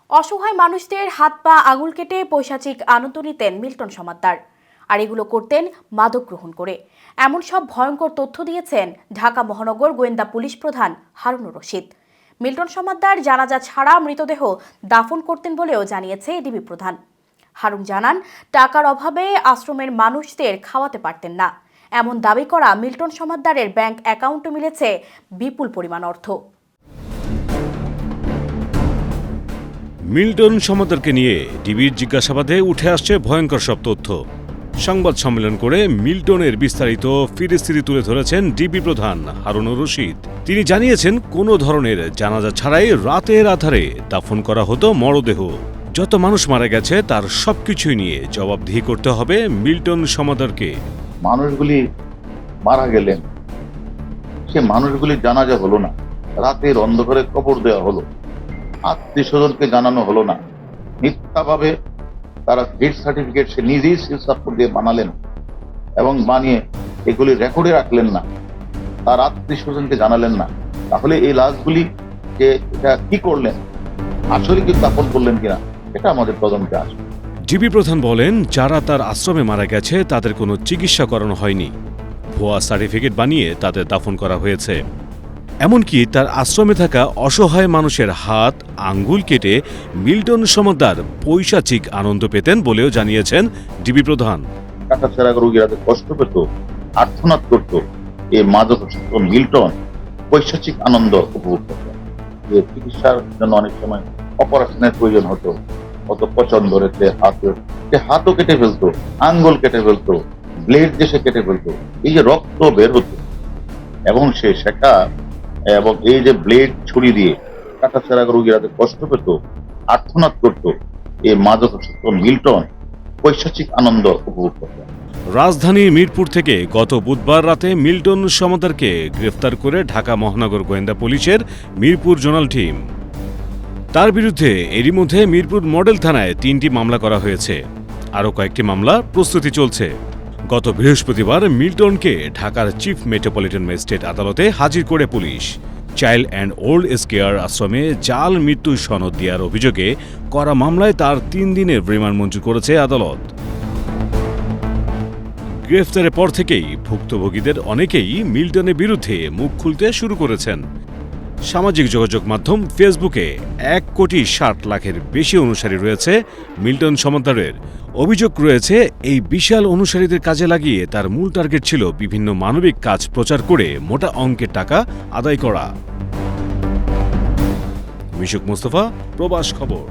অসহায় মানুষদের হাত পা আঙুল কেটে পৈশাচিক আনন্দ নিতেন মিল্টন সমাদ্দার। আর এগুলো করতেন মাদক গ্রহণ করে। এমন সব ভয়ঙ্কর তথ্য দিয়েছেন ঢাকা মহানগর গোয়েন্দা পুলিশ প্রধান হারুনুর রশিদ। মিল্টন সমাদ্দার জানাজা ছাড়া মৃতদেহ দাফন করতেন বলেও জানিয়েছে ডিবি প্রধান। হারুন জানান, টাকার অভাবে আশ্রমের মানুষদের খাওয়াতে পারতেন না। এমন দাবি করা মিল্টন সমাদ্দারের ব্যাংক অ্যাকাউন্টে মিলেছে বিপুল পরিমাণ অর্থ। মিল্টন সমাদ্দারকে নিয়ে ডিবির জিজ্ঞাসাবাদে উঠে আসছে ভয়ঙ্কর সব তথ্য। সংবাদ সম্মেলন করে মিল্টনের বিস্তারিত ফিরিস্তিরি তুলে ধরেছেন ডিবি প্রধান হারুনুর রশিদ। তিনি জানিয়েছেন, কোনো ধরনের জানাজা ছাড়াই রাতের আধারে দাফন করা হতো মরদেহ। যত মানুষ মারা গেছে তার সবকিছুই নিয়ে জবাবদিহি করতে হবে মিল্টন সমাদ্দারকে। মানুষগুলি মারা গেলেন, সে মানুষগুলি জানাজা হলো না, রাতের অন্ধকারে কবর দেওয়া হলো, আত্মীয় স্বজনকে জানানো হলো না, মিথ্যাভাবে তারা ডেথ সার্টিফিকেট সে নিজেই সিলসাপ্পর দিয়ে বানালেন এবং বানিয়ে এগুলি রেকর্ডে রাখলেন না, তার আত্মীয় স্বজনকে জানালেন না। তাহলে এই লাশগুলি যে এটা কি করলেন, আসলে কি দাফন করলেন কিনা, এটা আমাদের তদন্তে আসবে। ডিবি প্রধান বলেন, যারা তার আশ্রমে মারা গেছে তাদের কোনো চিকিৎসা করানো হয়নি, ভুয়া সার্টিফিকেট বানিয়ে তাদের দাফন করা হয়েছে। এমনকি তার আশ্রমে থাকা অসহায় মানুষের হাত আঙ্গুল কেটে মিল্টন সমাদ্দার পৈশাচিক আনন্দ পেতেন বলেও জানিয়েছেন ডিবি প্রধান। কাটাছেঁড়া রোগীরা কষ্ট পেত, আর্তনাদ করত, এই মাদকাসক্ত মিল্টন পৈশাচিক আনন্দ উপভোগ করত। চিকিৎসার জন্য অনেক সময় অপারেশনের প্রয়োজন হতো, কত পচন ধরেছে হাতও কেটে ফেলতো, আঙ্গুল কেটে ফেলতো, ব্লেড দিয়ে সে কেটে ফেলতো, এই যে রক্ত বের হতো এবং সে শেখা এবং এই যে ব্লেড ছুরি দিয়ে কাটাছেঁড়া রোগীরা কষ্ট পেত, আর্তনাদ করত, এই মাদকাসক্ত মিল্টন পৈশাচিক আনন্দ উপভোগ করত। রাজধানীর মিরপুর থেকে গত বুধবার রাতে মিল্টন সমাদ্দারকে গ্রেফতার করে ঢাকা মহানগর গোয়েন্দা পুলিশের মিরপুর জোনাল টিম। তার বিরুদ্ধে এরই মধ্যে মিরপুর মডেল থানায় 3টি মামলা করা হয়েছে। আরও কয়েকটি মামলা প্রস্তুতি চলছে। গত বৃহস্পতিবার মিল্টনকে ঢাকার চিফ মেট্রোপলিটন ম্যাজিস্ট্রেট আদালতে হাজির করে পুলিশ। Child and old age care আশ্রমে জাল মৃত্যু সনদ দেওয়ার অভিযোগে করা মামলায় তার 3 দিনের রিমান্ড মঞ্জুর করেছে আদালত। গ্রেফতারের পর থেকেই ভুক্তভোগীদের অনেকেই মিল্টনের বিরুদ্ধে মুখ খুলতে শুরু করেছেন। সামাজিক যোগাযোগ মাধ্যম ফেসবুকে 1,60,00,000-এর বেশি অনুসারী রয়েছে মিল্টন সমাদ্দারের। অভিযোগ রয়েছে, এই বিশাল অনুসারীদের কাজে লাগিয়ে তার মূল টার্গেট ছিল বিভিন্ন মানবিক কাজ প্রচার করে মোটা অঙ্কের টাকা আদায় করা। মিশুক মুস্তফা, প্রবাস খবর।